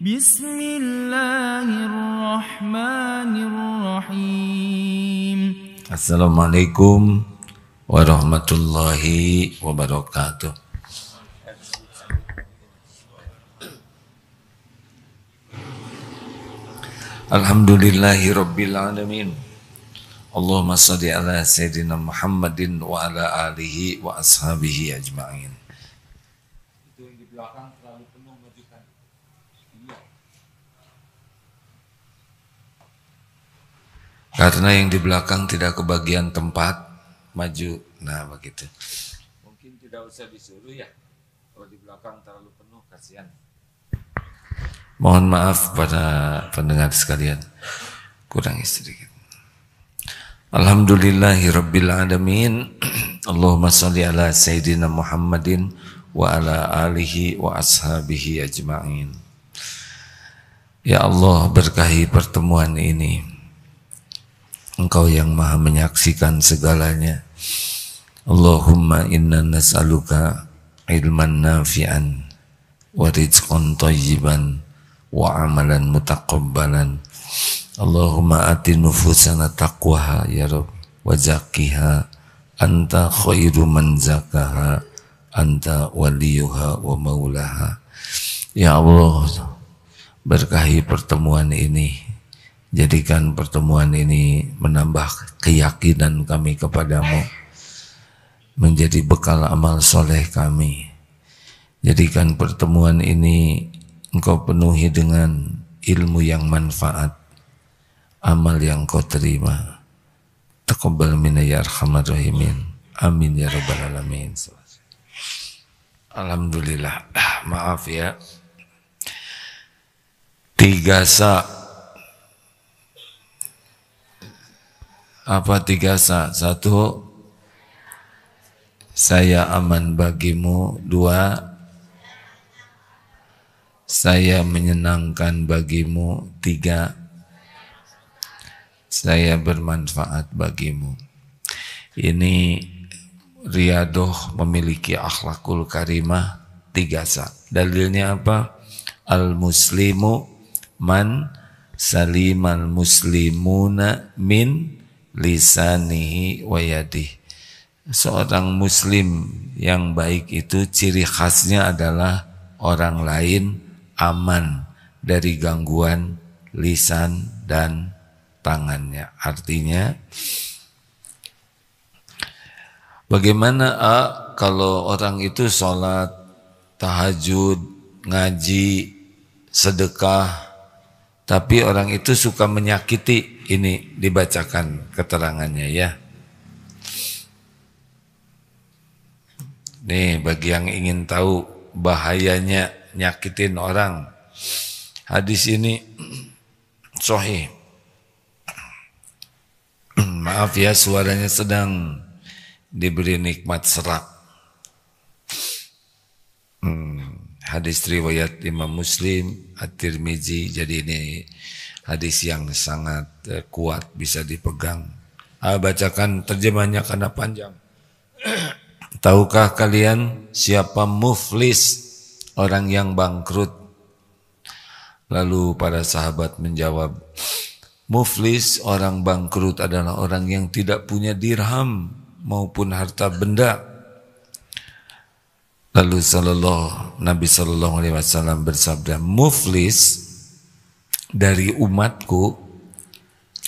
Bismillahirrahmanirrahim. Assalamualaikum warahmatullahi wabarakatuh. Alhamdulillahi rabbil alamin. Allahumma salli ala sayyidina Muhammadin wa ala alihi wa ashabihi ajma'in. Itu yang di belakang terlalu penuh, majukan. Iya. Karena yang di belakang tidak kebagian tempat, maju. Nah begitu. Mungkin tidak usah disuruh ya. Kalau di belakang terlalu penuh, kasihan. Mohon maaf pada pendengar sekalian, kurang sedikit. Alhamdulillahi rabbil alamin. Allahumma salli ala sayyidina Muhammadin wa ala alihi wa ashabihi ajma'in. Ya Allah, berkahi pertemuan ini. Engkau yang maha menyaksikan segalanya. Allahumma inna nas'aluka ilman nafi'an wa rizqan thayyiban wa amalan mutaqabbalan. Allahumma ati nufusana taqwaha ya Rabb wa zakkiha anta khairu man zakaha anta waliyuha wa maulaha. Ya Allah, berkahi pertemuan ini, jadikan pertemuan ini menambah keyakinan kami kepadamu, menjadi bekal amal soleh kami. Jadikan pertemuan ini Engkau penuhi dengan ilmu yang manfaat, amal yang Kau terima. Taqabbal minna ya arhamar rahimin. Amin ya rabbal alamin. Alhamdulillah. Maaf ya. 3 sa. Apa 3 sa? 1, saya aman bagimu. 2, saya menyenangkan bagimu. 3, saya bermanfaat bagimu. Ini Riyadoh memiliki akhlakul karimah 3 sa. Dalilnya apa? Al-muslimu man salimal muslimuna min lisanihi wa yadihi. Seorang muslim yang baik itu ciri khasnya adalah orang lain aman dari gangguan lisan dan tangannya. Artinya bagaimana kalau orang itu sholat, tahajud, ngaji, sedekah, tapi orang itu suka menyakiti. Ini dibacakan keterangannya ya. Nih bagi yang ingin tahu bahayanya nyakitin orang, hadis ini sahih. Maaf ya, suaranya sedang diberi nikmat serak. Hadis riwayat Imam Muslim, At-Tirmizi. Jadi ini hadis yang sangat kuat, bisa dipegang. Bacakan terjemahnya karena panjang. Tahukah kalian siapa muflis, orang yang bangkrut? Lalu para sahabat menjawab, muflis, orang bangkrut adalah orang yang tidak punya dirham maupun harta benda. Lalu Nabi sallallahu alaihi wasallam bersabda, muflis dari umatku,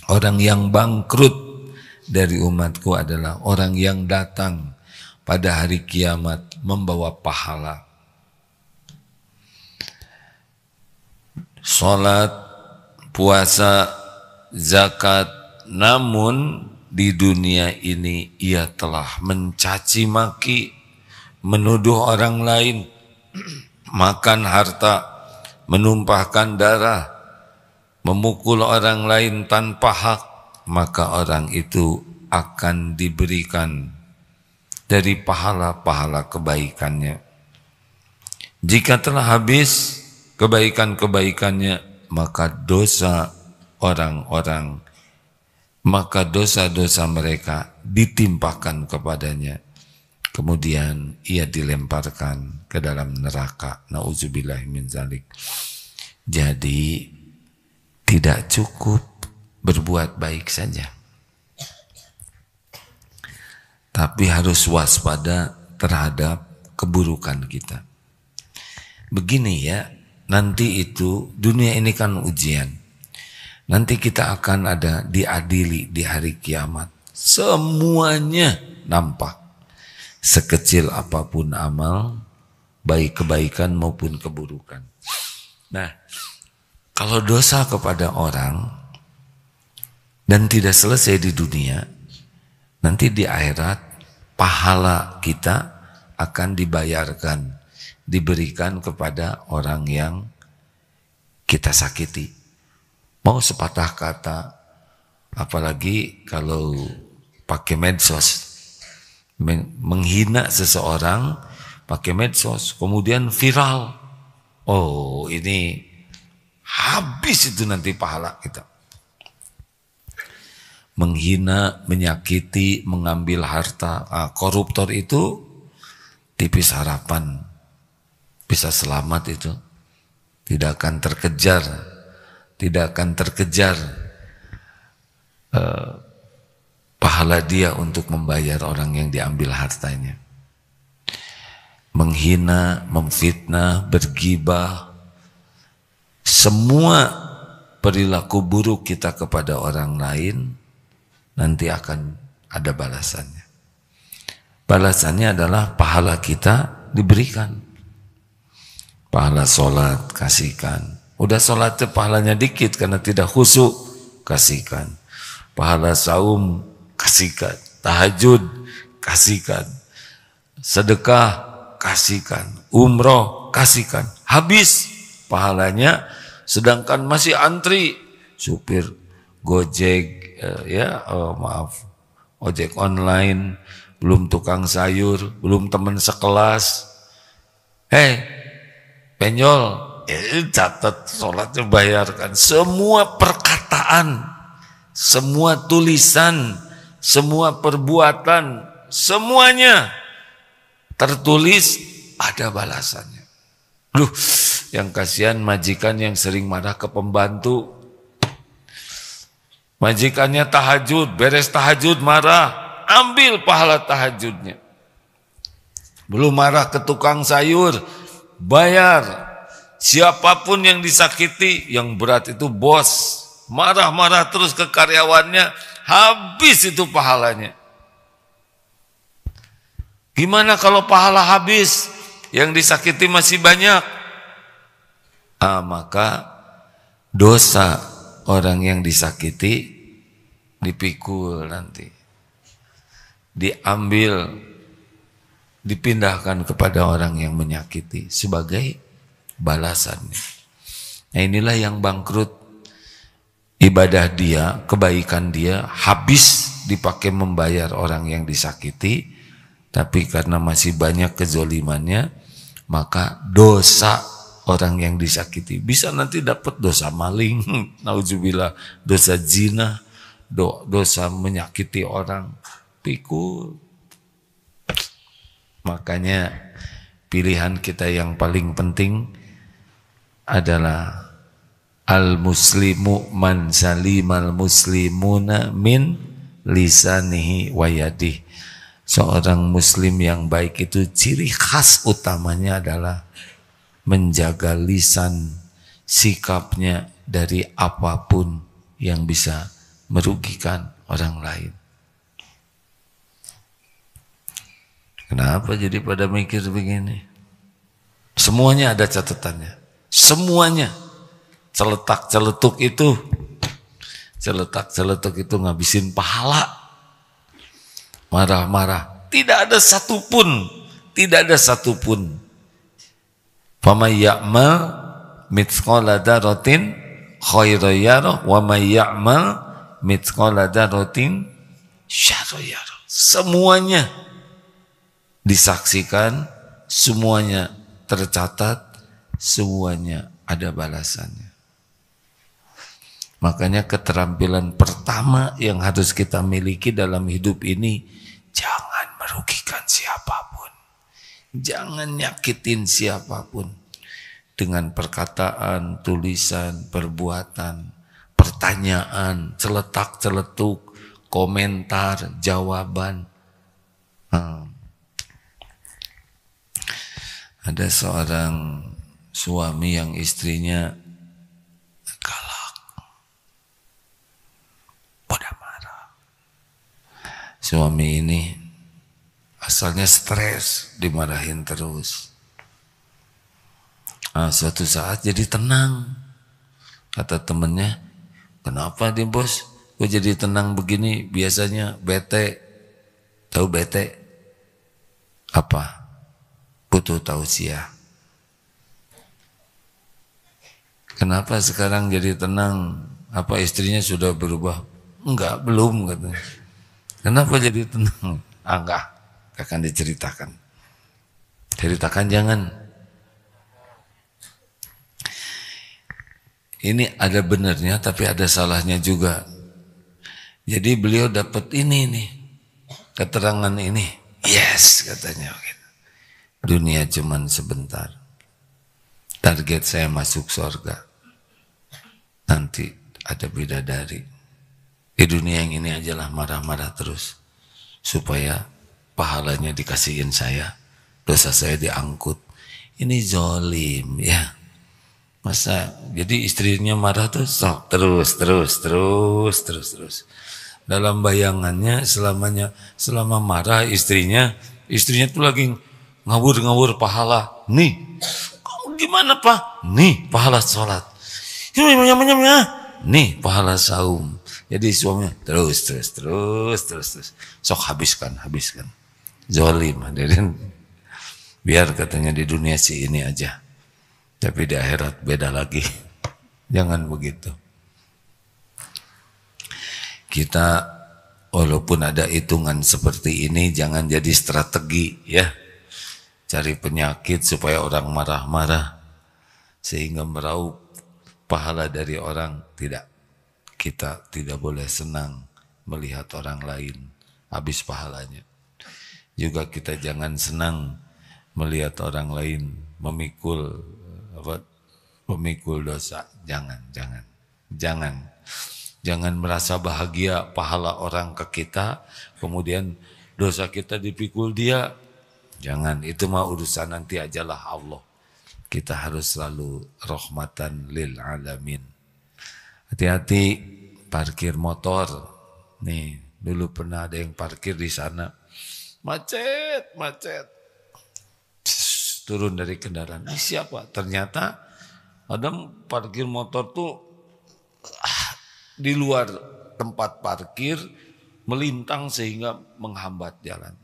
orang yang bangkrut dari umatku adalah orang yang datang pada hari kiamat membawa pahala, salat, puasa, zakat, namun di dunia ini ia telah mencaci maki, menuduh orang lain, makan harta, menumpahkan darah, memukul orang lain tanpa hak, maka orang itu akan diberikan dari pahala-pahala kebaikannya. Jika telah habis kebaikan-kebaikannya, maka dosa-dosa mereka ditimpakan kepadanya. Kemudian ia dilemparkan ke dalam neraka. Nauzubillah min zalik. Jadi tidak cukup berbuat baik saja, tapi harus waspada terhadap keburukan kita. Begini ya, nanti itu dunia ini kan ujian. Nanti kita akan ada diadili di hari kiamat. Semuanya nampak. Sekecil apapun amal, baik kebaikan maupun keburukan. Nah, kalau dosa kepada orang dan tidak selesai di dunia, nanti di akhirat pahala kita akan dibayarkan, diberikan kepada orang yang kita sakiti. Mau sepatah kata, apalagi kalau pakai medsos, menghina seseorang pakai medsos, kemudian viral. Oh, ini habis itu nanti pahala kita. Menghina, menyakiti, mengambil harta, koruptor itu tipis harapan bisa selamat itu. Tidak akan terkejar, tidak akan terkejar pahala dia untuk membayar orang yang diambil hartanya. Menghina, memfitnah, bergibah, semua perilaku buruk kita kepada orang lain nanti akan ada balasannya. Balasannya adalah pahala kita diberikan. Pahala sholat, kasihkan. Udah sholat pahalanya dikit karena tidak khusyuk, kasihkan. Pahala saum, kasihkan. Tahajud, kasihkan. Sedekah, kasihkan. Umroh, kasihkan. Habis pahalanya, sedangkan masih antri supir Gojek, ojek online, belum tukang sayur, belum teman sekelas. Penjol, catat sholatnya bayarkan. Semua perkataan, semua tulisan, semua perbuatan, semuanya tertulis, ada balasannya. Yang kasihan majikan yang sering marah ke pembantu. Majikannya tahajud, beres tahajud marah, ambil pahala tahajudnya. Belum marah ke tukang sayur, bayar. Siapapun yang disakiti, yang berat itu bos, marah-marah terus ke karyawannya, habis itu pahalanya. Gimana kalau pahala habis, yang disakiti masih banyak? Maka dosa orang yang disakiti dipikul nanti, diambil, dipindahkan kepada orang yang menyakiti sebagai balasannya. Nah, inilah yang bangkrut. Ibadah dia, kebaikan dia habis dipakai membayar orang yang disakiti, tapi karena masih banyak kezolimannya, maka dosa orang yang disakiti bisa nanti dapat dosa maling, nauzubillah, dosa zina, dosa menyakiti orang, pikul. Makanya pilihan kita yang paling penting adalah al-muslimu man salimal muslimuna min lisanihi wa yadihi. Seorang muslim yang baik itu ciri khas utamanya adalah menjaga lisan, sikapnya dari apapun yang bisa merugikan orang lain. Kenapa jadi pada mikir begini? Semuanya ada catatannya. Semuanya. Celetak-celetuk itu ngabisin pahala. Marah-marah. Tidak ada satupun. Faman ya'mal mithqala dzarratin khairan yarah wa may ya'mal mithqala dzarratin syarran yarah. Semuanya disaksikan, semuanya tercatat, semuanya ada balasannya. Makanya keterampilan pertama yang harus kita miliki dalam hidup ini, jangan merugikan siapapun. Jangan nyakitin siapapun. dengan perkataan, tulisan, perbuatan, pertanyaan, celetak-celetuk, komentar, jawaban. Ada seorang suami yang istrinya galak, pada marah. Suami ini asalnya stres, dimarahin terus. Suatu saat jadi tenang. Kata temennya, kenapa nih bos? Gue jadi tenang begini, biasanya bete. Tahu bete? Apa? Butuh tausiah. Kenapa sekarang jadi tenang? Apa istrinya sudah berubah? Enggak, belum katanya. Kenapa jadi tenang? Enggak, akan diceritakan. Ceritakan jangan. Ini ada benarnya tapi ada salahnya juga. Jadi beliau dapat ini nih, keterangan ini. Yes katanya. Dunia cuman sebentar. Target saya masuk surga. Nanti ada bidadari. Di dunia yang ini ajalah marah-marah terus. Supaya pahalanya dikasihin saya. Dosa saya diangkut. Ini zolim ya. Masa jadi istrinya marah tuh sok terus. Dalam bayangannya selama marah istrinya tuh lagi ngawur pahala. Nih, kamu gimana Pak? Nih, pahala sholat. Nih, pahala saum. Jadi suaminya terus. Sok habiskan. Zolim hadirin. Biar katanya di dunia sih ini aja. Tapi di akhirat beda lagi. Jangan begitu. Kita walaupun ada hitungan seperti ini jangan jadi strategi ya. Cari penyakit supaya orang marah-marah sehingga meraup pahala dari orang. Tidak. Kita tidak boleh senang melihat orang lain habis pahalanya. Juga kita jangan senang melihat orang lain memikul dosa. Jangan merasa bahagia pahala orang ke kita, kemudian dosa kita dipikul dia. Jangan, itu mah urusan nanti ajalah Allah. Kita harus selalu rahmatan lil alamin. Hati-hati parkir motor. Nih, dulu pernah ada yang parkir di sana. Macet. Turun dari kendaraan. Ini siapa? Ternyata ada parkir motor tuh di luar tempat parkir melintang sehingga menghambat jalan.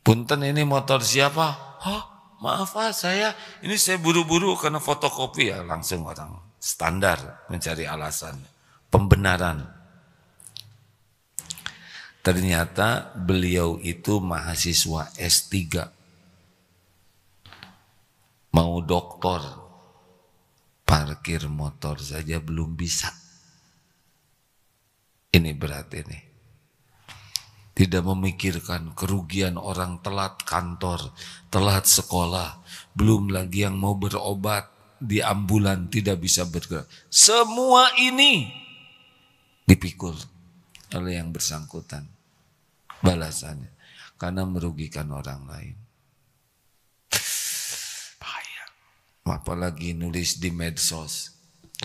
Punten ini motor siapa? Maaf saya buru-buru karena fotokopi ya. Langsung orang standar mencari alasan pembenaran. Ternyata beliau itu mahasiswa S3. Mau doktor, parkir motor saja belum bisa. Ini berat ini. Tidak memikirkan kerugian orang telat kantor, telat sekolah, belum lagi yang mau berobat di ambulan tidak bisa bergerak. Semua ini dipikul oleh yang bersangkutan balasannya karena merugikan orang lain. Bahaya. Apalagi nulis di medsos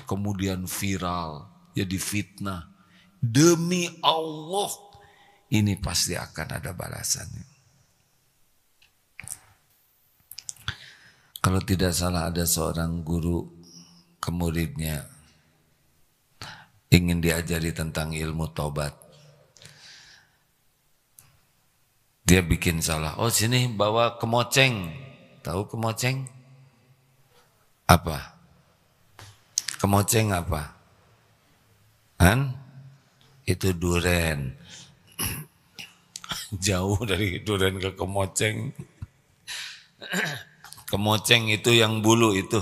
kemudian viral jadi fitnah. Demi Allah ini pasti akan ada balasannya. Kalau tidak salah ada seorang guru ke muridnya ingin diajari tentang ilmu taubat. Dia bikin salah. Oh sini bawa kemoceng. Tahu kemoceng? Apa? Kemoceng apa? Itu duren. Jauh dari duren ke kemoceng. Kemoceng itu yang bulu itu.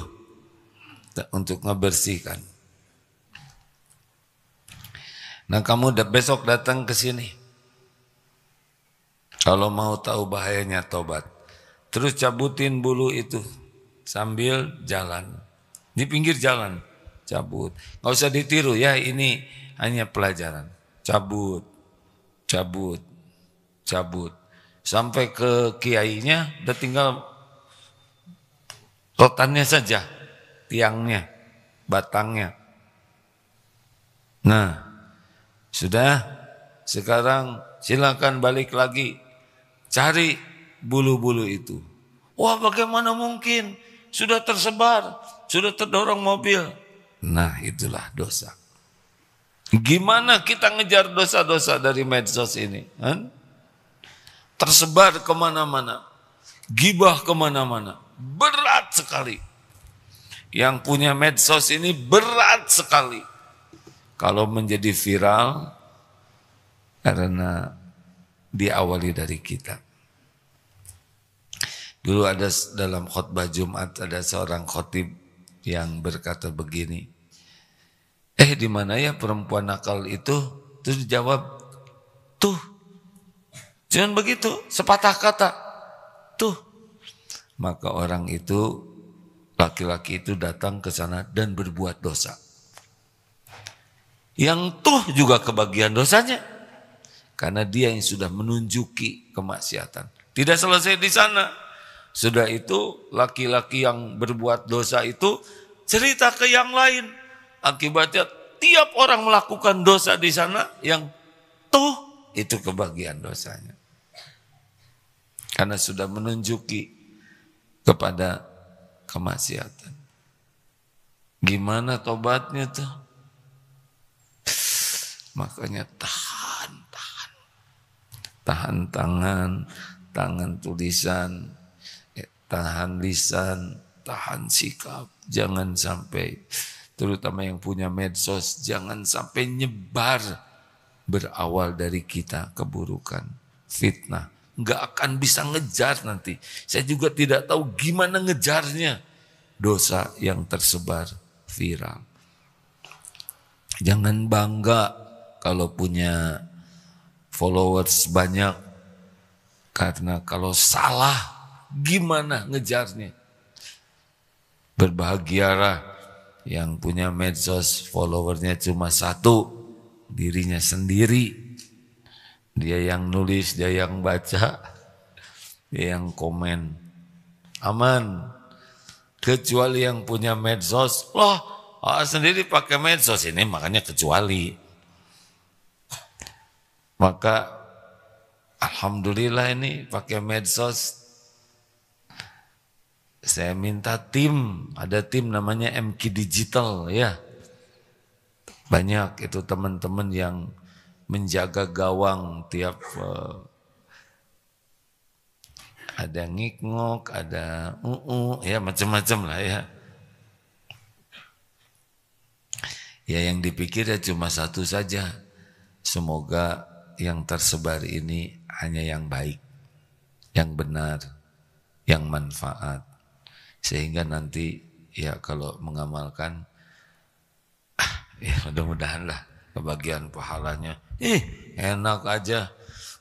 Untuk ngebersihkan. Nah kamu besok datang ke sini. Kalau mau tahu bahayanya tobat. Terus cabutin bulu itu. sambil jalan. Di pinggir jalan, cabut. Nggak usah ditiru ya, ini hanya pelajaran. Cabut, cabut, cabut. Sampai ke kiainya udah tinggal rotannya saja, tiangnya, batangnya. Nah, sudah, sekarang silakan balik lagi, cari bulu-bulu itu. Wah, bagaimana mungkin? Sudah tersebar, sudah terdorong mobil. Nah, itulah dosa. Gimana kita ngejar dosa-dosa dari medsos ini? Tersebar kemana-mana, gibah kemana-mana, berat sekali. Yang punya medsos ini berat sekali kalau menjadi viral, karena diawali dari kita. Dulu ada dalam khutbah Jumat, ada seorang khotib yang berkata begini, di mana ya perempuan nakal itu? Terus dijawab, tuh, cuman begitu, sepatah kata, tuh. Maka orang itu, laki-laki itu datang ke sana dan berbuat dosa. Yang tuh juga kebagian dosanya, karena dia yang sudah menunjuki kemaksiatan. Tidak selesai di sana. Sudah itu laki-laki yang berbuat dosa itu cerita ke yang lain. Akibatnya tiap orang melakukan dosa di sana, yang tuh itu kebagian dosanya. Karena sudah menunjuki kepada kemaksiatan. Gimana tobatnya tuh? Makanya tahan tangan, tangan tulisan, tahan lisan, tahan sikap. Jangan sampai, terutama yang punya medsos, jangan sampai nyebar. Berawal dari kita keburukan, fitnah. Nggak akan bisa ngejar nanti. Saya juga tidak tahu gimana ngejarnya. Dosa yang tersebar viral. Jangan bangga kalau punya followers banyak. Karena kalau salah, gimana ngejarnya? Berbahagialah yang punya medsos followernya cuma satu, dirinya sendiri. Dia yang nulis, dia yang baca, dia yang komen. Aman. Kecuali yang punya medsos, sendiri pakai medsos ini, makanya kecuali. Maka alhamdulillah ini pakai medsos. Saya minta tim, ada tim namanya MQ Digital ya. Banyak itu teman-teman yang menjaga gawang tiap ada ngikngok, ada ya macam-macam lah ya. Ya yang dipikir ya cuma satu saja. Semoga yang tersebar ini hanya yang baik, yang benar, yang manfaat. Sehingga nanti ya kalau mengamalkan, ya mudah-mudahan lah kebagian pahalanya. Enak aja,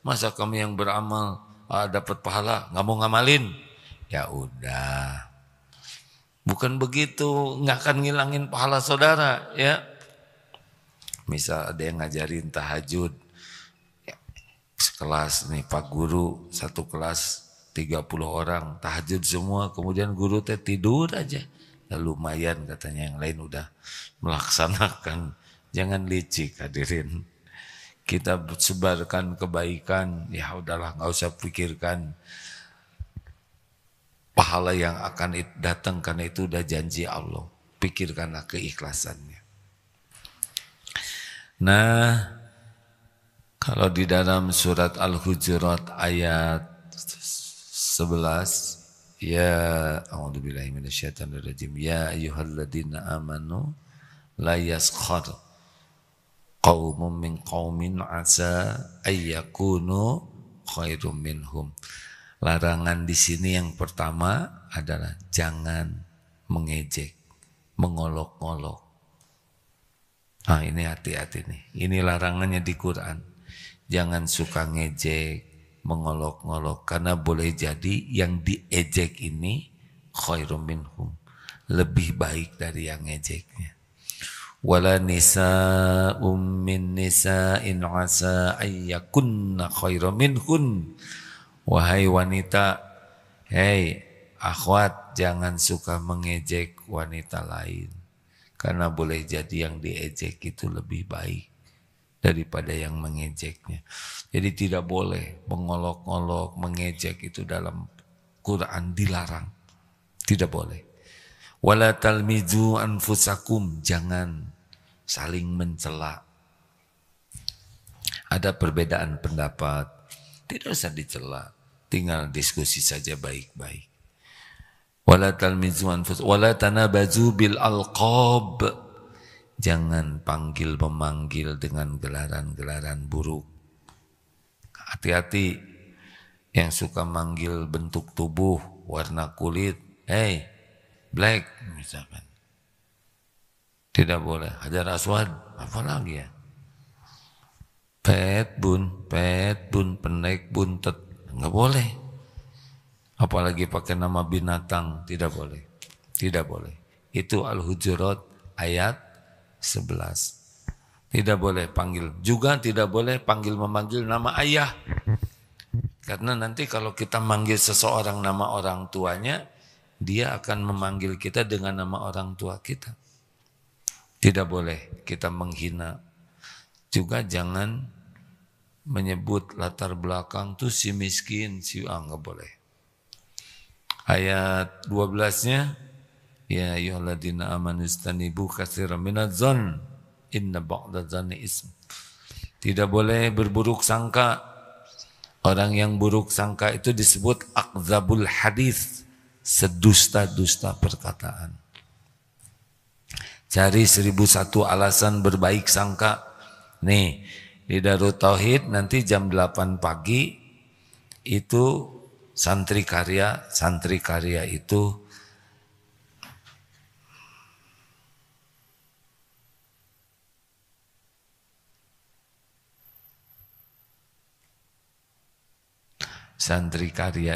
masa kami yang beramal dapat pahala, nggak mau ngamalin? Ya udah, bukan begitu, nggak akan ngilangin pahala saudara ya. Misal ada yang ngajarin tahajud, ya, sekelas nih Pak Guru, satu kelas 30 orang, tahajud semua, kemudian guru teh tidur aja. Ya lumayan katanya, yang lain udah melaksanakan. Jangan licik hadirin. Kita sebarkan kebaikan, ya udahlah nggak usah pikirkan pahala yang akan datang, karena itu udah janji Allah. Pikirkanlah keikhlasannya. Nah, kalau di dalam surat Al-Hujurat ayat 11, ya a'udzubillahi minasyaitonirrajim, ya ayyuhalladzina amanu la yaskhar qaumun min qaumin asa ayyakunu khairum minhum. Larangan di sini yang pertama adalah jangan mengejek, mengolok-olok. Ini hati-hati nih. Ini larangannya di Quran. Jangan suka ngejek, mengolok-ngolok, karena boleh jadi yang diejek ini khairum minhum, lebih baik dari yang ngejeknya. Wala nisa'um min nisa'in asa ayyakunna khairum minhun. Wahai wanita, hei akhwat, jangan suka mengejek wanita lain, karena boleh jadi yang diejek itu lebih baik daripada yang mengejeknya. Jadi tidak boleh mengolok-olok, mengejek, itu dalam Quran dilarang. Tidak boleh. Wala talmizu anfusakum, jangan saling mencela. Ada perbedaan pendapat, tidak usah dicela, tinggal diskusi saja baik-baik. Wala talmizu anfusakum wala tanabazu bil alqab, jangan panggil memanggil dengan gelaran-gelaran buruk. Hati-hati yang suka manggil bentuk tubuh, warna kulit, hey black misalkan, tidak boleh. Hajar aswad, apa lagi ya, pet bun, pendek, buntet, nggak boleh. Apalagi pakai nama binatang, tidak boleh, tidak boleh. Itu Al-Hujurat ayat 11. Tidak boleh panggil, juga tidak boleh panggil memanggil nama ayah. Karena nanti kalau kita manggil seseorang nama orang tuanya, dia akan memanggil kita dengan nama orang tua kita. Tidak boleh kita menghina. Juga jangan menyebut latar belakang tuh si miskin, si nggak boleh. Ayat 12-nya, ya ayyuhalladzina amanu istanibu katsiran minadh-dzann inna ba'dadz-dzanni ism. Tidak boleh berburuk sangka. Orang yang buruk sangka itu disebut akdzabul hadis, sedusta-dusta perkataan. Cari 1001 alasan berbaik sangka. Nih, di Darut Tauhid nanti jam 8 pagi itu santri karya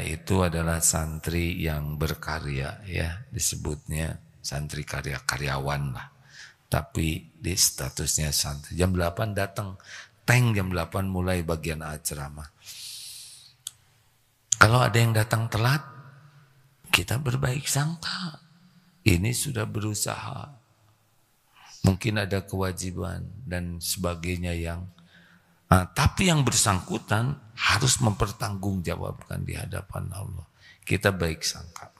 itu adalah santri yang berkarya, ya, disebutnya santri karya, karyawan lah. Tapi di statusnya santri. Jam 8 datang, jam 8 mulai bagian ceramah. Kalau ada yang datang telat, kita berbaik sangka. Ini sudah berusaha. Mungkin ada kewajiban dan sebagainya yang tapi yang bersangkutan harus mempertanggungjawabkan di hadapan Allah. Kita baik sangka.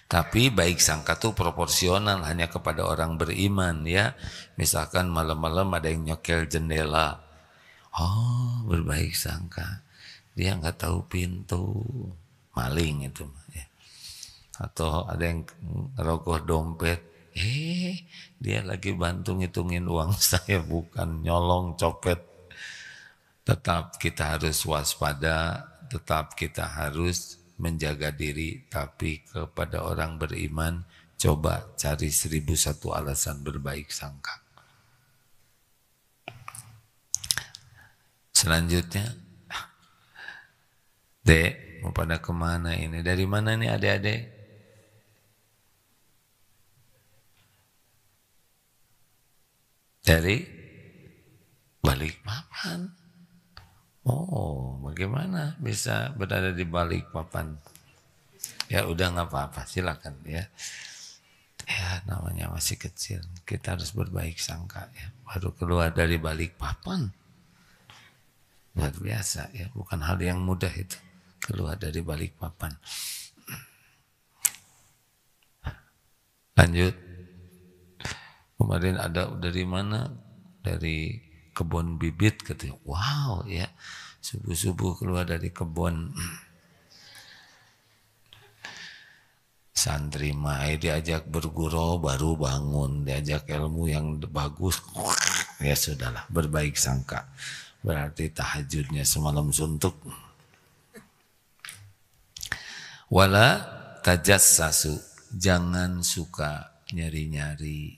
Tapi baik sangka itu proporsional hanya kepada orang beriman, ya. Misalkan malam-malam ada yang nyokel jendela. Oh, berbaik sangka. Dia nggak tahu pintu, maling itu, ya. Atau ada yang ngerogoh dompet. Dia lagi bantu ngitungin uang saya, bukan nyolong, copet. Tetap kita harus waspada, tetap kita harus menjaga diri. Tapi kepada orang beriman, coba cari 1001 alasan berbaik sangka. Selanjutnya, Dek, mau pada kemana ini? Dari mana nih adik-adik? Dari Balikpapan. Oh, bagaimana bisa berada di Balikpapan? Ya udah nggak apa-apa, silakan ya. Ya namanya masih kecil, kita harus berbaik sangka ya. Baru keluar dari Balikpapan, luar biasa ya, bukan hal yang mudah itu keluar dari Balikpapan. Lanjut. Kemarin ada dari mana? Dari kebun bibit katanya. Wow ya, subuh-subuh keluar dari kebun. Santri mai diajak bergurau baru bangun, diajak ilmu yang bagus. Ya sudahlah, berbaik sangka. Berarti tahajudnya semalam suntuk. Wala tajassasu, jangan suka nyari-nyari.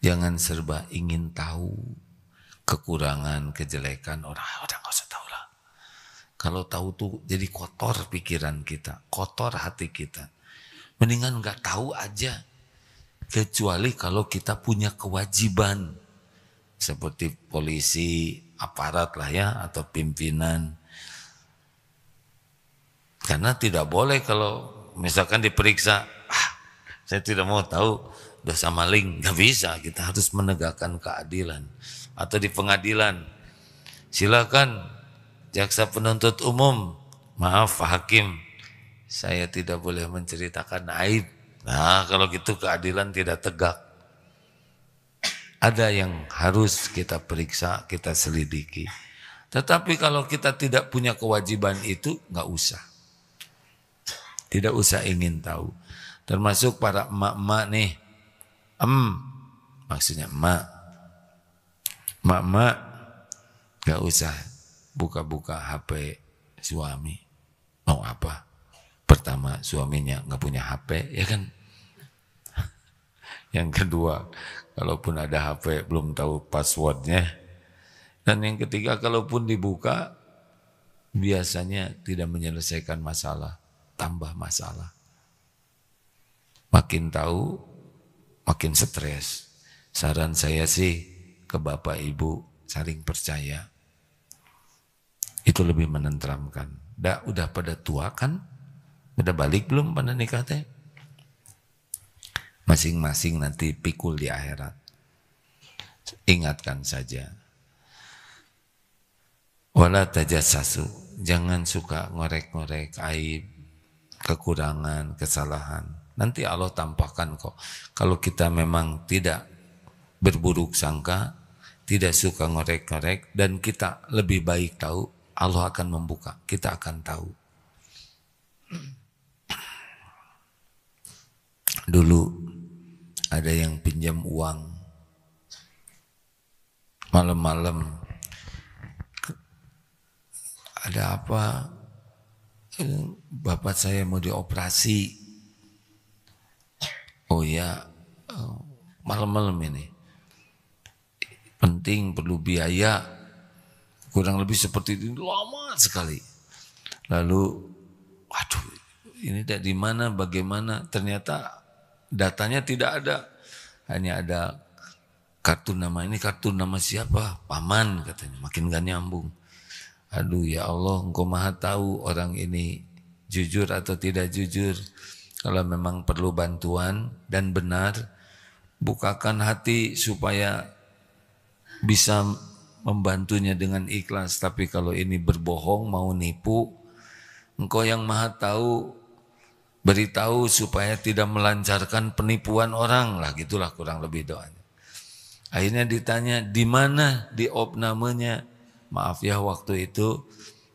Jangan serba ingin tahu kekurangan, kejelekan orang. Udah nggak usah tahu lah. Kalau tahu tuh jadi kotor pikiran kita, kotor hati kita. Mendingan nggak tahu aja. Kecuali kalau kita punya kewajiban. Seperti polisi, aparat lah ya, atau pimpinan. Karena tidak boleh kalau misalkan diperiksa, saya tidak mau tahu dosa maling. Nggak bisa, kita harus menegakkan keadilan. Atau di pengadilan, silakan jaksa penuntut umum, maaf hakim, saya tidak boleh menceritakan aib. Nah kalau gitu keadilan tidak tegak. Ada yang harus kita periksa, kita selidiki. Tetapi kalau kita tidak punya kewajiban itu, nggak usah. Tidak usah ingin tahu. Termasuk para emak-emak nih. Maksudnya emak. Emak-emak nggak usah buka-buka HP suami. Mau apa? Pertama, suaminya nggak punya HP, ya kan? Yang kedua, kalaupun ada HP belum tahu passwordnya. Dan yang ketiga, kalaupun dibuka, biasanya tidak menyelesaikan masalah, tambah masalah. Makin tahu, makin stres. Saran saya sih ke bapak ibu, saling percaya. Itu lebih menenteramkan. Udah pada tua kan? Udah balik belum pada nikah teh? Masing-masing nanti pikul di akhirat. Ingatkan saja. Wala tajassasu. Jangan suka ngorek-ngorek aib, kekurangan, kesalahan. Nanti Allah tampakkan kok. Kalau kita memang tidak berburuk sangka, tidak suka ngorek-ngorek, dan kita lebih baik tahu, Allah akan membuka. Kita akan tahu. Dulu ada yang pinjam uang malam-malam, ada apa, bapak saya mau dioperasi. Oh ya, malam-malam ini penting, perlu biaya, kurang lebih seperti itu, lama sekali. Lalu waduh, ini dari mana, bagaimana, ternyata datanya tidak ada, hanya ada kartu nama. Ini kartu nama siapa? Paman katanya. Makin gak nyambung. Aduh ya Allah, Engkau maha tahu orang ini jujur atau tidak jujur. Kalau memang perlu bantuan dan benar, bukakan hati supaya bisa membantunya dengan ikhlas. Tapi kalau ini berbohong, mau nipu, Engkau yang maha tahu, beritahu supaya tidak melancarkan penipuan orang lah, gitulah kurang lebih doanya. Akhirnya ditanya, di mana di opnamenya? Maaf ya, waktu itu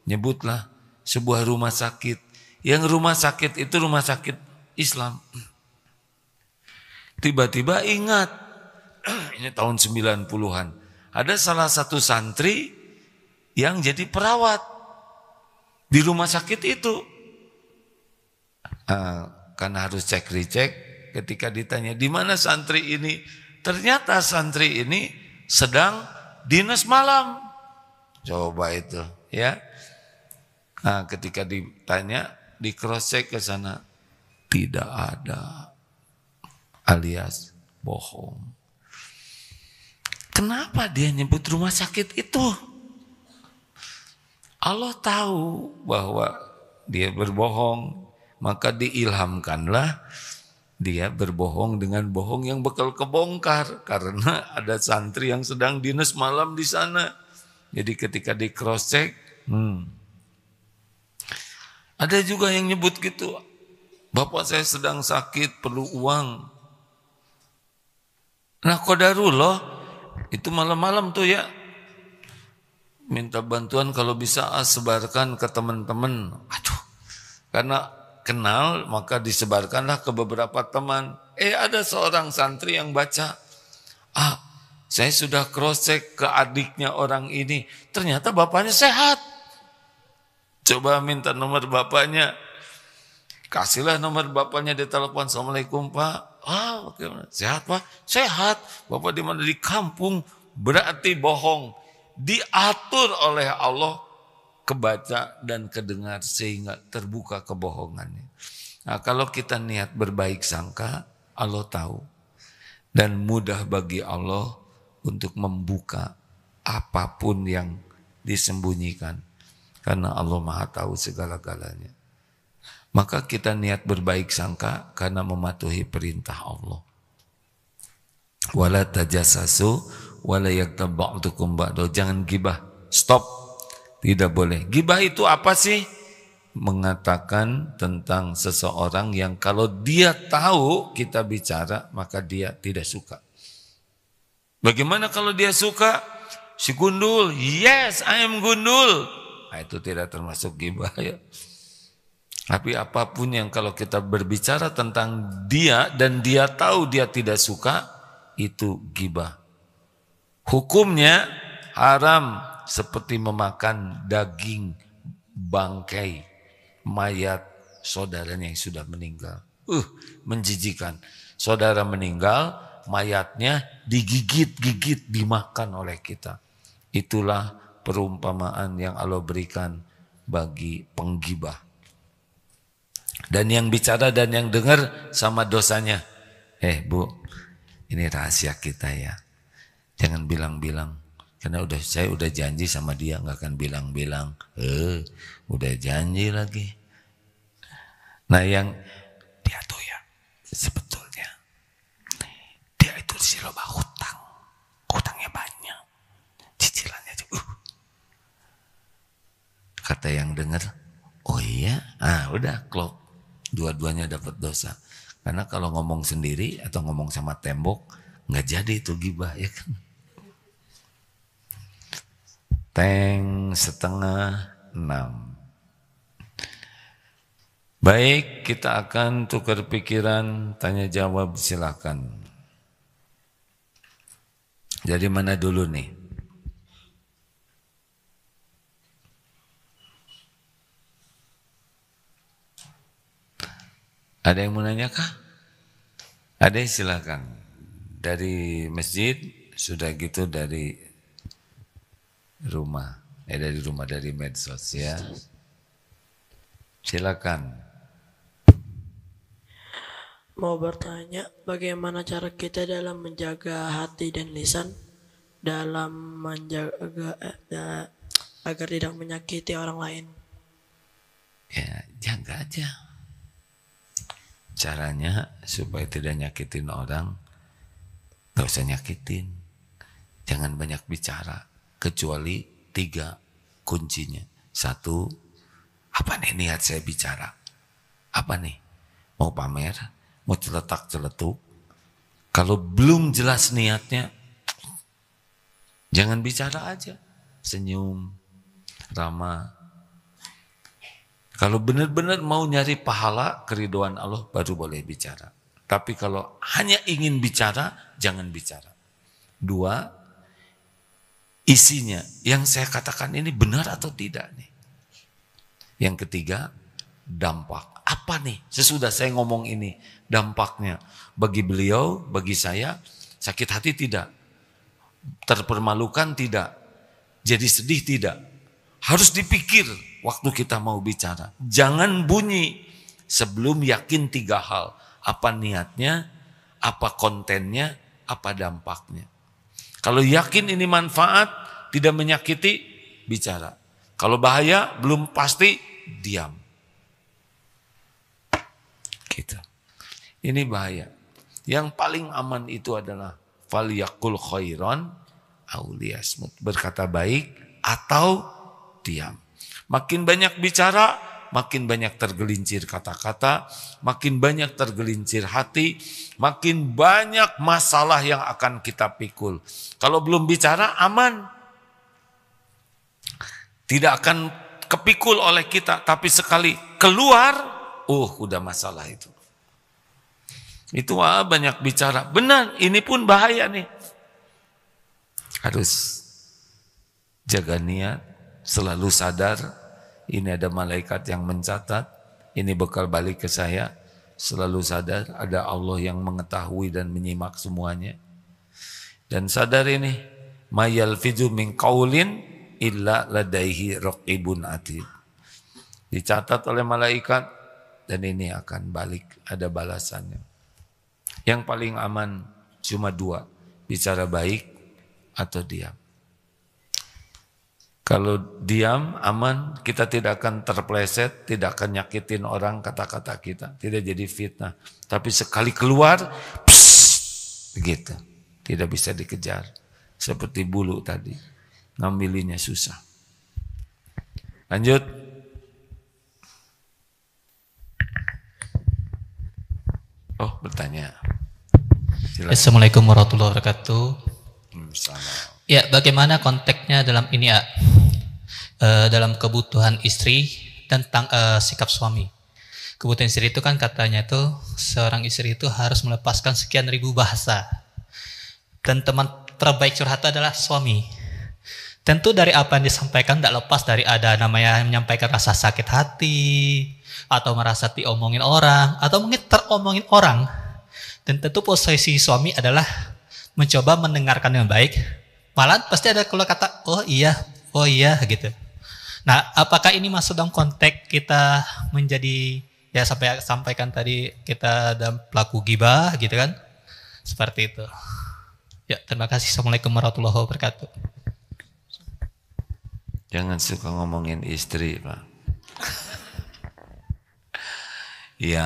nyebutlah sebuah rumah sakit. Yang rumah sakit itu rumah sakit Islam. Tiba-tiba ingat, ini tahun 90-an, ada salah satu santri yang jadi perawat di rumah sakit itu. Karena harus cek recek, ketika ditanya di mana santri ini, ternyata santri ini sedang dinas malam. Coba itu ya. Ketika ditanya, di cross check ke sana, tidak ada, alias bohong. Kenapa dia nyebut rumah sakit itu? Allah tahu bahwa dia berbohong. Maka diilhamkanlah dia berbohong dengan bohong yang bakal kebongkar. Karena ada santri yang sedang dinas malam di sana. Jadi ketika di cross check, ada juga yang nyebut gitu. Bapak saya sedang sakit, perlu uang. Nah qadarullah, itu malam-malam tuh ya. Minta bantuan kalau bisa sebarkan ke teman-teman. Aduh, karena kenal, maka disebarkanlah ke beberapa teman. Ada seorang santri yang baca, saya sudah cross check ke adiknya orang ini, ternyata bapaknya sehat. Coba minta nomor bapaknya. Kasihlah nomor bapaknya, ditelepon. Assalamualaikum Pak. Bagaimana? Sehat Pak? Sehat. Bapak di mana? Di kampung. Berarti bohong. Diatur oleh Allah kebaca dan kedengar sehingga terbuka kebohongannya. Nah, kalau kita niat berbaik sangka, Allah tahu. Dan mudah bagi Allah untuk membuka apapun yang disembunyikan. Karena Allah Maha tahu segala-galanya. Maka kita niat berbaik sangka karena mematuhi perintah Allah. Wala tajassasu wala yaghtab ba'dukum ba'da. Jangan gibah. Stop. Tidak boleh. Gibah itu apa sih? Mengatakan tentang seseorang yang kalau dia tahu kita bicara, maka dia tidak suka. Bagaimana kalau dia suka? Si gundul, yes, I am gundul. Nah, itu tidak termasuk gibah ya. Tapi apapun yang kalau kita berbicara tentang dia dan dia tahu dia tidak suka, itu gibah. Hukumnya haram seperti memakan daging bangkai mayat saudaranya yang sudah meninggal. Menjijikan. Saudara meninggal, mayatnya digigit-gigit, dimakan oleh kita. Itulah perumpamaan yang Allah berikan bagi penggibah. Dan yang bicara dan yang dengar sama dosanya. Bu, ini rahasia kita ya. Jangan bilang-bilang. Karena saya udah janji sama dia nggak akan bilang-bilang. Udah janji lagi. Nah yang dia tuh ya sebetulnya dia itu siloba hutang. Hutangnya banyak. Cicilannya juga. Kata yang dengar, oh iya, udah klop. Dua-duanya dapat dosa. Karena kalau ngomong sendiri atau ngomong sama tembok nggak jadi itu gibah ya kan. 5:30. Baik, kita akan tukar pikiran, tanya jawab silakan. Jadi mana dulu nih? Ada yang mau nanya kah? Ada, silakan. Dari masjid, sudah gitu dari rumah, dari medsos ya. Silakan. Mau bertanya, bagaimana cara kita dalam menjaga hati dan lisan dalam menjaga agar tidak menyakiti orang lain? Ya, jaga aja. Caranya supaya tidak nyakitin orang, gak usah nyakitin. Jangan banyak bicara. Kecuali 3 kuncinya. 1, apa nih niat saya bicara? Apa nih? Mau pamer? Mau celetak-celetuk? Kalau belum jelas niatnya, jangan bicara aja. Senyum, ramah. Kalau benar-benar mau nyari pahala, keridhaan Allah, baru boleh bicara. Tapi kalau hanya ingin bicara, jangan bicara. 2, isinya, yang saya katakan ini benar atau tidak nih. Yang ketiga, dampak. Apa nih sesudah saya ngomong ini, dampaknya bagi beliau, bagi saya, sakit hati tidak, terpermalukan tidak, jadi sedih tidak. Harus dipikir waktu kita mau bicara. Jangan bunyi sebelum yakin 3 hal. Apa niatnya, apa kontennya, apa dampaknya. Kalau yakin ini manfaat, tidak menyakiti, bicara. Kalau bahaya, belum pasti, diam. Gitu. Ini bahaya. Yang paling aman itu adalah falyaqul khairan aw liyasmut. Berkata baik atau diam. Makin banyak bicara, makin banyak tergelincir kata-kata, makin banyak tergelincir hati, makin banyak masalah yang akan kita pikul. Kalau belum bicara, aman. Tidak akan kepikul oleh kita, tapi sekali keluar, udah masalah itu. Itu banyak bicara. Benar, ini pun bahaya nih. Harus jaga niat, selalu sadar, ini ada malaikat yang mencatat, ini bekal balik ke saya, selalu sadar ada Allah yang mengetahui dan menyimak semuanya. Dan sadar ini, ma yalfizu min qaulin illa ladaihi raqibun atid. Dicatat oleh malaikat dan ini akan balik, ada balasannya. Yang paling aman cuma dua, bicara baik atau diam. Kalau diam aman, kita tidak akan terpleset, tidak akan nyakitin orang kata-kata kita, tidak jadi fitnah. Tapi sekali keluar, begitu, tidak bisa dikejar. Seperti bulu tadi, ngambilinya susah. Lanjut. Oh, bertanya. Silakan. Assalamualaikum warahmatullahi wabarakatuh. Salam. Ya, bagaimana konteksnya dalam ini ya? Dalam kebutuhan istri dan sikap suami. Kebutuhan istri itu kan katanya tuh seorang istri itu harus melepaskan sekian ribu bahasa. Dan teman terbaik curhat adalah suami. Tentu dari apa yang disampaikan tidak lepas dari ada namanya menyampaikan rasa sakit hati atau merasa diomongin orang atau mungkin teromongin orang. Dan tentu posisi suami adalah mencoba mendengarkan dengan baik. Malah pasti ada kalau kata oh iya gitu. Nah, apakah ini masuk dalam konteks kita menjadi ya sampaikan tadi kita dalam pelaku ghibah gitu kan? Seperti itu. Ya, terima kasih. Assalamualaikum warahmatullahi wabarakatuh. Jangan suka ngomongin istri, Pak. Ya,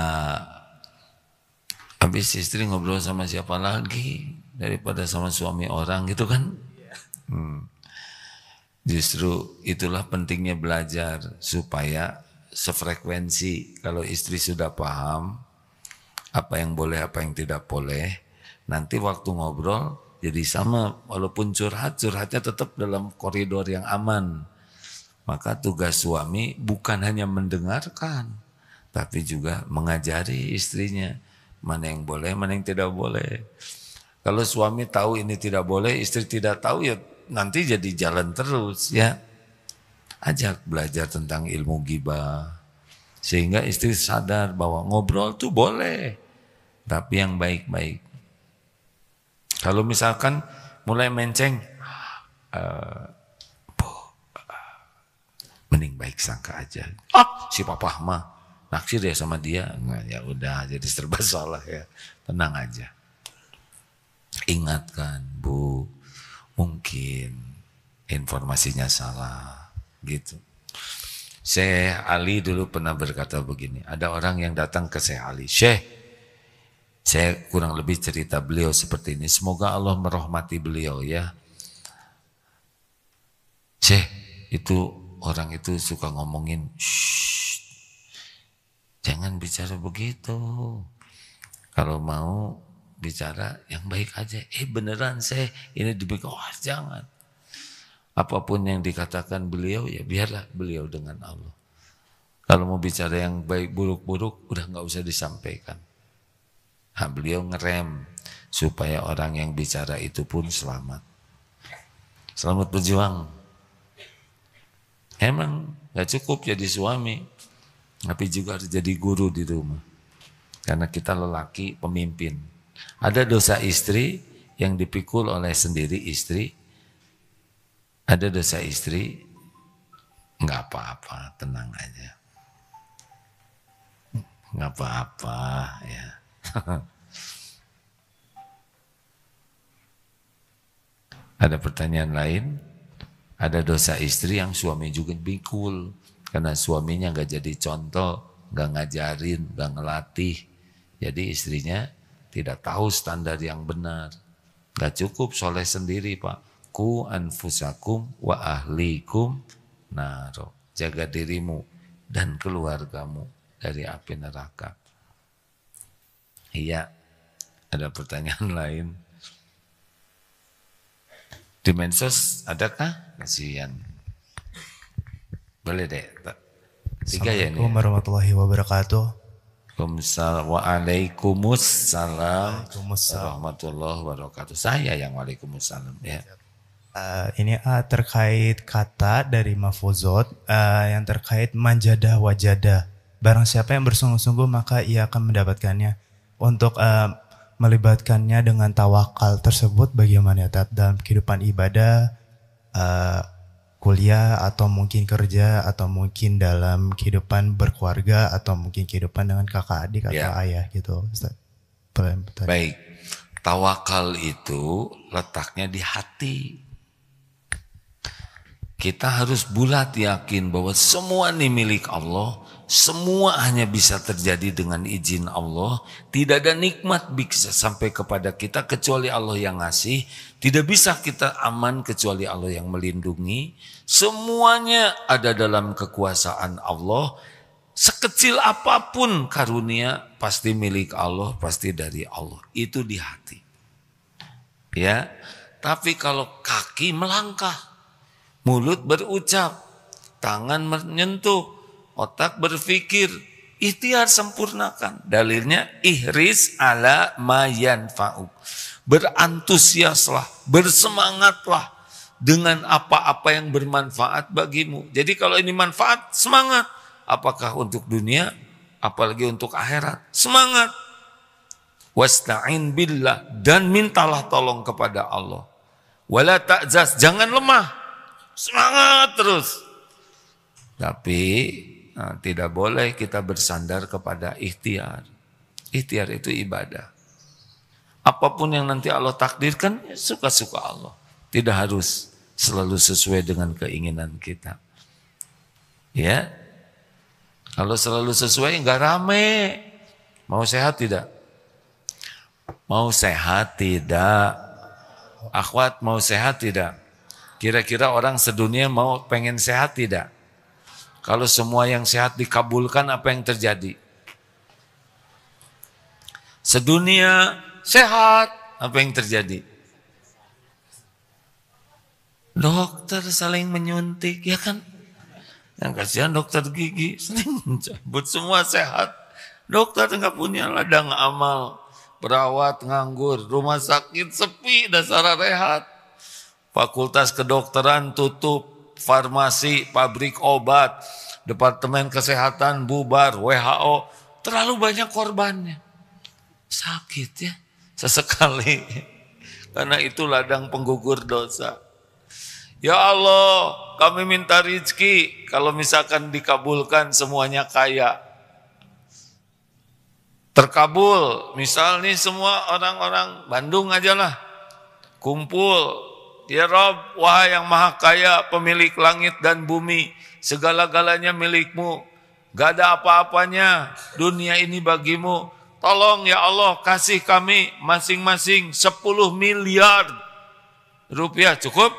habis istri ngobrol sama siapa lagi daripada sama suami orang gitu kan? Justru itulah pentingnya belajar supaya sefrekuensi. Kalau istri sudah paham apa yang boleh, apa yang tidak boleh, nanti waktu ngobrol jadi sama. Walaupun curhatnya tetap dalam koridor yang aman. Maka tugas suami bukan hanya mendengarkan, tapi juga mengajari istrinya mana yang boleh, mana yang tidak boleh. Kalau suami tahu ini tidak boleh, istri tidak tahu, ya nanti jadi jalan terus ya. Ajak belajar tentang ilmu ghibah sehingga istri sadar bahwa ngobrol tuh boleh, tapi yang baik-baik. Kalau misalkan mulai menceng, mending baik sangka aja. Si papa mah naksir ya sama dia, nah, ya udah jadi serba salah ya. Tenang aja. Ingatkan, Bu, mungkin informasinya salah gitu. Syekh Ali dulu pernah berkata begini, ada orang yang datang ke Syekh Ali, Syekh, saya kurang lebih cerita beliau seperti ini, semoga Allah merahmati beliau ya. Syekh, itu orang itu suka ngomongin, jangan bicara begitu. Kalau mau bicara yang baik aja. Beneran saya ini dibikin, jangan. Apapun yang dikatakan beliau ya biarlah beliau dengan Allah. Kalau mau bicara yang baik buruk-buruk udah nggak usah disampaikan. Nah, beliau ngerem supaya orang yang bicara itu pun selamat. Selamat berjuang. Emang nggak cukup jadi suami, tapi juga harus jadi guru di rumah. Karena kita lelaki pemimpin. Ada dosa istri yang dipikul oleh sendiri istri. Ada dosa istri, nggak apa-apa, tenang aja. Nggak apa-apa ya. Ada pertanyaan lain? Ada dosa istri yang suami juga pikul. Karena suaminya nggak jadi contoh, nggak ngajarin, nggak ngelatih. Jadi istrinya tidak tahu standar yang benar. Gak cukup soleh sendiri, Pak. Ku anfusakum wa ahlikum naro. Jaga dirimu dan keluargamu dari api neraka. Iya, ada pertanyaan lain. Di Mensos adakah? Kasihan. Boleh deh. 3 ya ini. Assalamualaikum warahmatullahi wabarakatuh. Waalaikumsalam warahmatullahi wabarakatuh. Saya yang waalaikumsalam ya. Ini terkait kata dari Mafuzot yang terkait manjadah wajadah. Barang siapa yang bersungguh-sungguh maka ia akan mendapatkannya. Untuk melibatkannya dengan tawakal tersebut bagaimana ya, dalam kehidupan ibadah kuliah atau mungkin kerja atau mungkin dalam kehidupan berkeluarga atau mungkin kehidupan dengan kakak adik atau ayah gitu, Ustaz. Baik, tawakal itu letaknya di hati. Kita harus bulat yakin bahwa semua ini milik Allah, semua hanya bisa terjadi dengan izin Allah. Tidak ada nikmat bisa sampai kepada kita kecuali Allah yang ngasih. Tidak bisa kita aman kecuali Allah yang melindungi. Semuanya ada dalam kekuasaan Allah. Sekecil apapun karunia pasti milik Allah, pasti dari Allah. Itu di hati. Ya, tapi kalau kaki melangkah, mulut berucap, tangan menyentuh, otak berpikir, ikhtiar sempurnakan. Dalilnya ihris ala ma yanfa'uk. Berantusiaslah, bersemangatlah dengan apa-apa yang bermanfaat bagimu. Jadi kalau ini manfaat, semangat. Apakah untuk dunia, apalagi untuk akhirat, semangat. Wasta'in billah, dan mintalah tolong kepada Allah. Wala ta'zaz, jangan lemah. Semangat terus. Tapi tidak boleh kita bersandar kepada ikhtiar. Ikhtiar itu ibadah. Apapun yang nanti Allah takdirkan, suka-suka Allah. Tidak harus selalu sesuai dengan keinginan kita. Ya, kalau selalu sesuai nggak rame. Mau sehat tidak? Mau sehat tidak? Akhwat mau sehat tidak? Kira-kira orang sedunia mau pengen sehat tidak? Kalau semua yang sehat dikabulkan, apa yang terjadi? Sedunia sehat, apa yang terjadi? Dokter saling menyuntik, ya kan? Yang kasihan dokter gigi sering mencabut, semua sehat. Dokter nggak punya ladang amal, perawat nganggur, rumah sakit sepi, dasar rehat. Fakultas kedokteran tutup, farmasi, pabrik obat, departemen kesehatan bubar, WHO, terlalu banyak korbannya. Sakit ya, sesekali. Karena itu ladang penggugur dosa. Ya Allah, kami minta rezeki, kalau misalkan dikabulkan semuanya kaya. Terkabul, misal nih semua orang-orang Bandung aja lah, kumpul. Ya Rabb, wahai yang maha kaya, pemilik langit dan bumi, segala-galanya milikmu, gak ada apa-apanya, dunia ini bagimu. Tolong ya Allah, kasih kami masing-masing 10 miliar rupiah, cukup?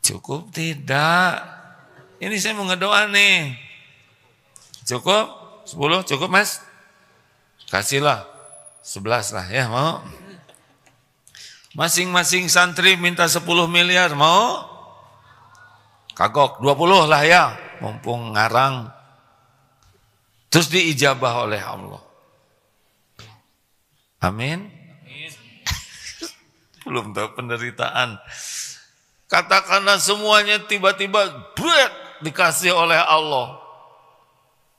Cukup tidak. Ini saya mau ngedoa nih. Cukup? 10 cukup mas? Kasihlah 11 lah ya, mau? Masing-masing santri minta 10 miliar, mau? Kagok 20 lah ya, mumpung ngarang. Terus diijabah oleh Allah. Amin. Belum tahu penderitaan. Katakanlah semuanya tiba-tiba dikasih oleh Allah.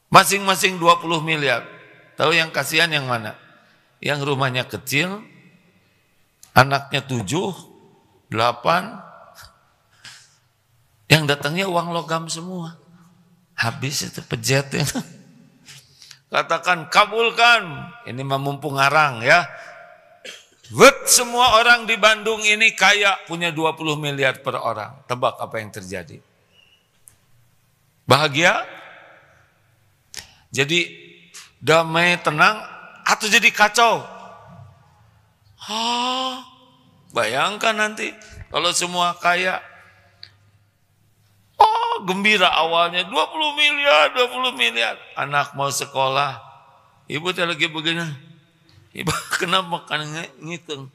Masing-masing 20 miliar. Tahu yang kasihan yang mana? Yang rumahnya kecil, anaknya 7, 8, yang datangnya uang logam semua. Habis itu pejetnya. Katakan kabulkan. Ini mumpung ngarang ya. Semua orang di Bandung ini kaya, punya 20 miliar per orang. Tebak apa yang terjadi? Bahagia? Jadi damai, tenang, atau jadi kacau? Bayangkan nanti kalau semua kaya. Gembira awalnya 20 miliar. Anak mau sekolah. Ibu lagi begini. Ibu kenapa kan ngitung?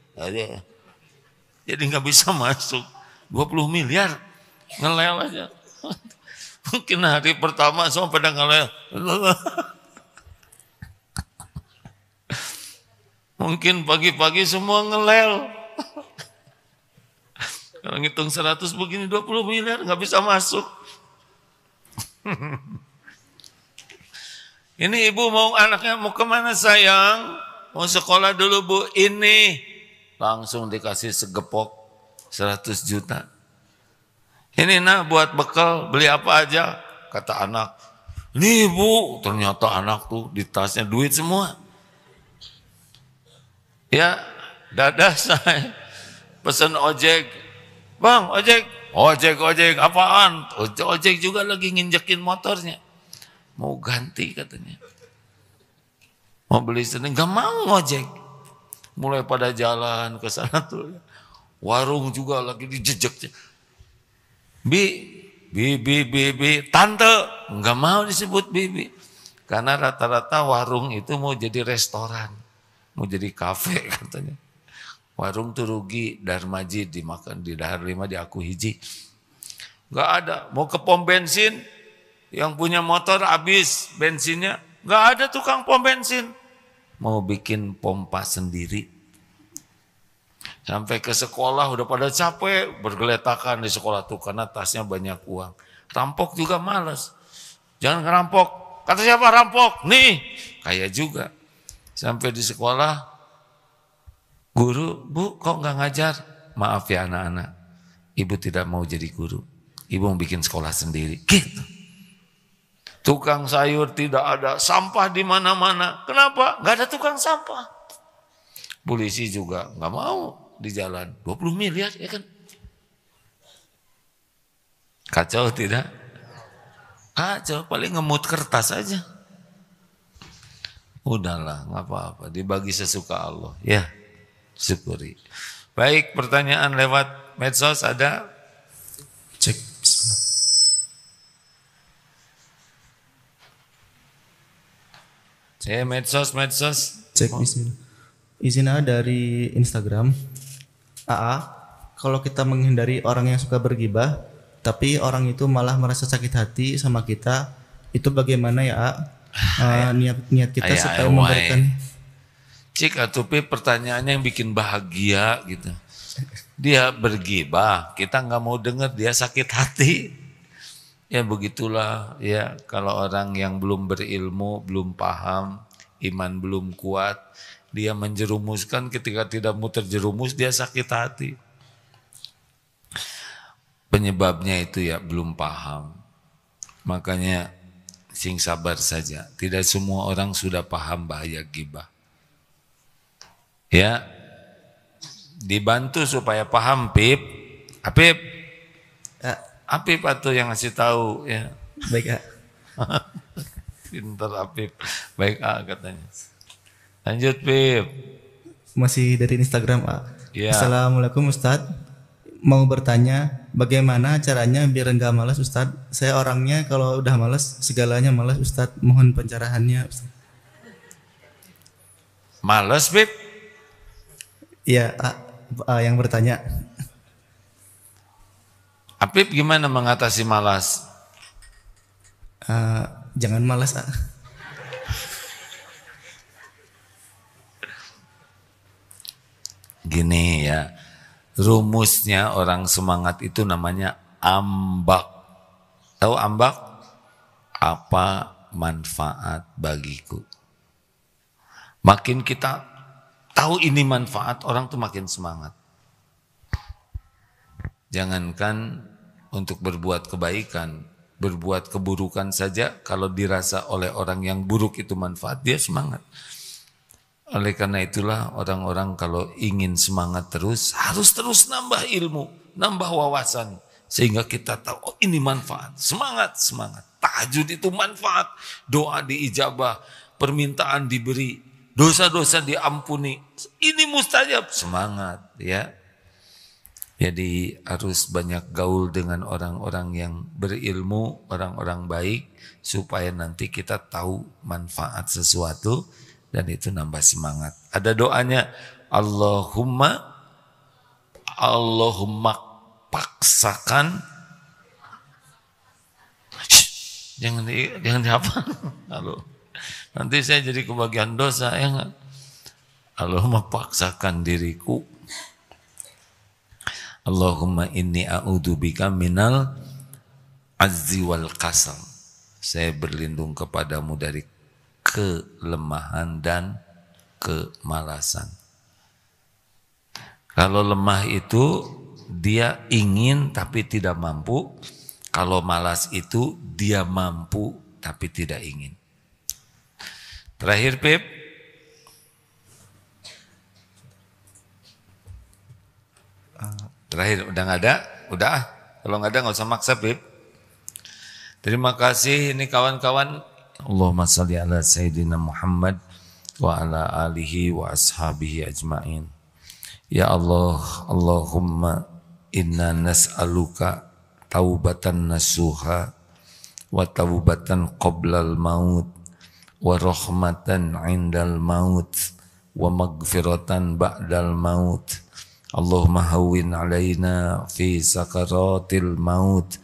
Jadi nggak bisa masuk. 20 miliar. Ngelel aja. Mungkin hari pertama semua pada ngelel. Mungkin pagi-pagi semua ngelel. Kalau ngitung 100 begini 20 miliar nggak bisa masuk. Ini ibu mau anaknya mau kemana sayang? Mau sekolah dulu bu, ini. Langsung dikasih segepok 100 juta. Ini nah buat bekal, beli apa aja? Kata anak, nih bu, ternyata anak tuh di tasnya duit semua. Ya, dadah saya pesan ojek. Bang, ojek. Ojek, apaan? Ojek juga lagi nginjekin motornya. Mau ganti katanya. Mau beli sendiri, gak mau ojek. Mulai pada jalan ke sana tuh. Warung juga lagi dijejek. Bibi, tante, nggak mau disebut bibi, karena rata-rata warung itu mau jadi restoran, mau jadi kafe katanya. Warung tuh rugi, Darmaji dimakan di Dahar 5 di Aku Hiji, nggak ada. Mau ke pom bensin, yang punya motor habis bensinnya, nggak ada tukang pom bensin, mau bikin pompa sendiri. Sampai ke sekolah udah pada capek, bergeletakan di sekolah tuh karena tasnya banyak uang. Rampok juga malas. Jangan ngerampok. Kata siapa rampok? Nih, kayak juga. Sampai di sekolah, guru, bu kok nggak ngajar? Maaf ya anak-anak, ibu tidak mau jadi guru. Ibu mau bikin sekolah sendiri. Gitu. Tukang sayur tidak ada, sampah di mana-mana. Kenapa? Nggak ada tukang sampah. Polisi juga nggak mau di jalan, 20 miliar ya kan? Kacau tidak? Kacau, paling ngemut kertas aja. Udahlah, nggak apa-apa, dibagi sesuka Allah. Ya, syukuri. Baik, pertanyaan lewat medsos ada? Cek. Bismillah. Saya medsos. Cek bismillah. Izin dari Instagram. AA, kalau kita menghindari orang yang suka bergibah, tapi orang itu malah merasa sakit hati sama kita, itu bagaimana ya, niat kita supaya memberikan. Cik atupi pertanyaannya yang bikin bahagia gitu. Dia bergibah, kita nggak mau dengar dia sakit hati. Ya begitulah ya, kalau orang yang belum berilmu, belum paham, iman belum kuat, dia menjerumuskan, ketika tidak mau terjerumus dia sakit hati. Penyebabnya itu ya belum paham. Makanya sing sabar saja. Tidak semua orang sudah paham bahaya gibah. Ya, dibantu supaya paham, Pip. Apip. Apip atau yang ngasih tahu ya. Baik, Pintar Apip. Baik katanya. Lanjut, Pip. Masih dari Instagram, Ya. Assalamualaikum Ustadz. Mau bertanya, bagaimana caranya biar enggak malas Ustadz? Saya orangnya kalau udah malas, segalanya malas Ustadz. Mohon pencerahannya Ustadz. Malas, Pip? Iya, yang bertanya. Apip gimana mengatasi malas? Jangan malas, Gini ya, rumusnya orang semangat itu namanya ambak. Tahu ambak? Apa manfaat bagiku? Makin kita tahu ini manfaat, orang tuh makin semangat. Jangankan untuk berbuat kebaikan, berbuat keburukan saja, kalau dirasa oleh orang yang buruk itu manfaat, dia semangat. Oleh karena itulah orang-orang kalau ingin semangat terus, harus terus nambah ilmu, nambah wawasan. Sehingga kita tahu, oh ini manfaat, semangat. Tahajud itu manfaat, doa diijabah, permintaan diberi, dosa-dosa diampuni. Ini mustajab, semangat ya. Jadi harus banyak gaul dengan orang-orang yang berilmu, orang-orang baik, supaya nanti kita tahu manfaat sesuatu, dan itu nambah semangat. Ada doanya, Allahumma paksakan. Jangan dihafal. Halo. Nanti saya jadi kebagian dosa ya enggak? Allahumma paksakan diriku. Allahumma inni a'udzubika minal azzi wal kasal. Saya berlindung kepadamu dari kelemahan dan kemalasan. Kalau lemah itu dia ingin tapi tidak mampu. Kalau malas itu dia mampu tapi tidak ingin. Terakhir Pip. Terakhir, udah nggak ada? Udah. Kalau nggak ada nggak usah maksa Pip. Terima kasih ini kawan-kawan. Allahumma salli ala Sayyidina Muhammad wa ala alihi wa ashabihi ajma'in. Ya Allah, Allahumma inna nas'aluka taubatan nasuha wa taubatan qoblal maut wa rahmatan indal maut wa magfiratan ba'dal maut. Allahumma hawwin alaina fi sakaratil maut.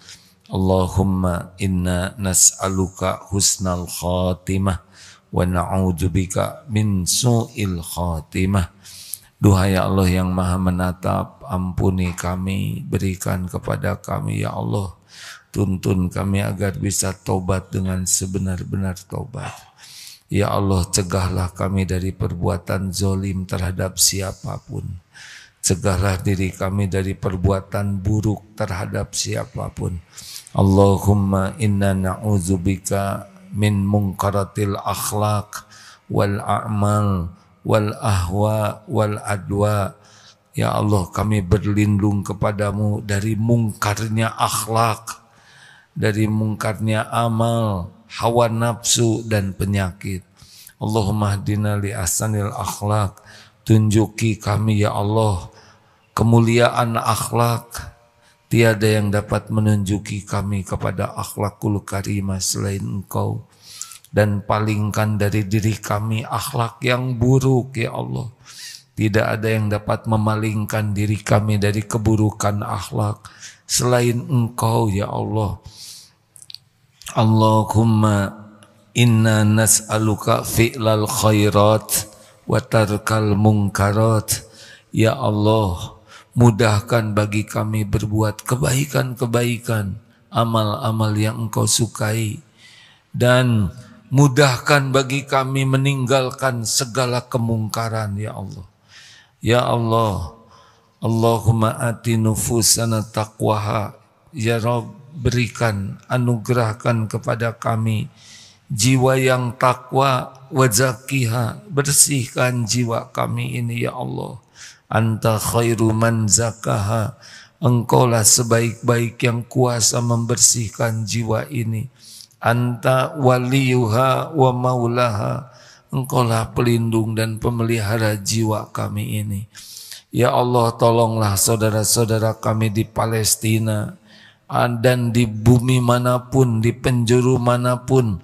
Allahumma inna nas'aluka husnal khatimah wa na'udzubika min su'il khatimah. Duhai Allah yang maha menatap, ampuni kami, berikan kepada kami ya Allah. Tuntun kami agar bisa taubat dengan sebenar-benar taubat. Ya Allah, cegahlah kami dari perbuatan zolim terhadap siapapun. Cegahlah diri kami dari perbuatan buruk terhadap siapapun. Allahumma inna na'udzubika min munkaratil akhlaq wal a'mal wal ahwa wal adwa. Ya Allah, kami berlindung kepadamu dari mungkarnya akhlak, dari mungkarnya amal, hawa nafsu dan penyakit. Allahumma hdina li ahsanil akhlaq. Tunjuki kami ya Allah kemuliaan akhlak. Tiada yang dapat menunjuki kami kepada akhlakul karimah selain Engkau. Dan palingkan dari diri kami akhlak yang buruk ya Allah. Tidak ada yang dapat memalingkan diri kami dari keburukan akhlak selain Engkau ya Allah. Allahumma inna nas'aluka fi'lal khairat wa tarkal munkarat. Ya Allah, mudahkan bagi kami berbuat kebaikan-kebaikan, amal-amal yang Engkau sukai, dan mudahkan bagi kami meninggalkan segala kemungkaran ya Allah. Ya Allah, Allahumma ati nufusana taqwaha. Ya Rabb, berikan, anugerahkan kepada kami jiwa yang takwa, wazakiha, bersihkan jiwa kami ini ya Allah. Anta khairu man zakaha. Engkaulah sebaik-baik yang kuasa membersihkan jiwa ini. Anta waliyuha wa maulaha. Engkaulah pelindung dan pemelihara jiwa kami ini. Ya Allah, tolonglah saudara-saudara kami di Palestina dan di bumi manapun, di penjuru manapun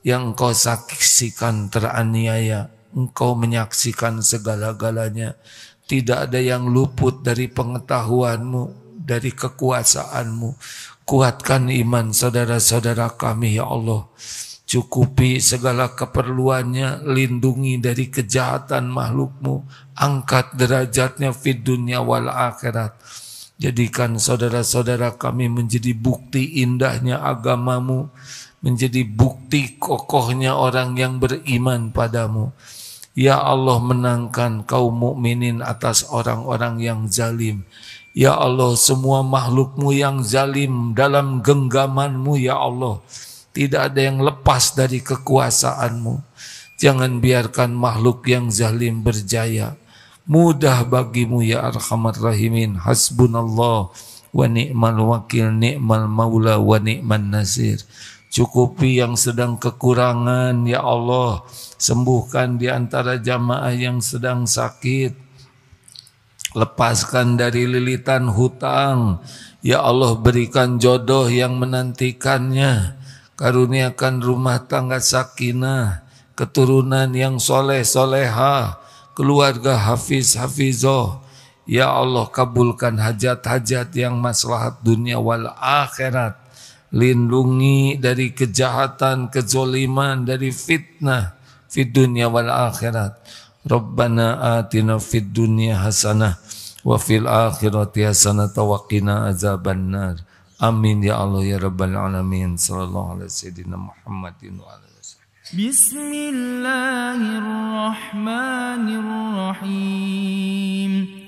yang Engkau saksikan teraniaya. Engkau menyaksikan segala-galanya. Tidak ada yang luput dari pengetahuan-Mu, dari kekuasaan-Mu. Kuatkan iman saudara-saudara kami ya Allah. Cukupi segala keperluannya, lindungi dari kejahatan makhluk-Mu. Angkat derajatnya fid dunya wal akhirat. Jadikan saudara-saudara kami menjadi bukti indahnya agama-Mu, menjadi bukti kokohnya orang yang beriman padamu. Ya Allah, menangkan kaum mukminin atas orang-orang yang zalim. Ya Allah, semua makhluk-Mu yang zalim dalam genggaman-Mu ya Allah. Tidak ada yang lepas dari kekuasaan-Mu. Jangan biarkan makhluk yang zalim berjaya. Mudah bagimu ya Arhamar Rahimin. Hasbunallah wa ni'mal wakil, ni'mal maula wa ni'man nasir. Cukupi yang sedang kekurangan ya Allah. Sembuhkan di antara jamaah yang sedang sakit. Lepaskan dari lilitan hutang. Ya Allah, berikan jodoh yang menantikannya. Karuniakan rumah tangga sakinah, keturunan yang soleh soleha, keluarga hafiz hafizoh. Ya Allah, kabulkan hajat-hajat yang maslahat dunia wal akhirat. Lindungi dari kejahatan, kezoliman, dari fitnah fid dunya wal akhirat. Rabbana atina fid dunya hasanah wa fil akhirati hasanah wa qina azabannar. Amin ya Allah ya Rabbal alamin. Sallallahu alaihi sayyidina Muhammadin wa alihi wasallam. Bismillahirrahmanirrahim.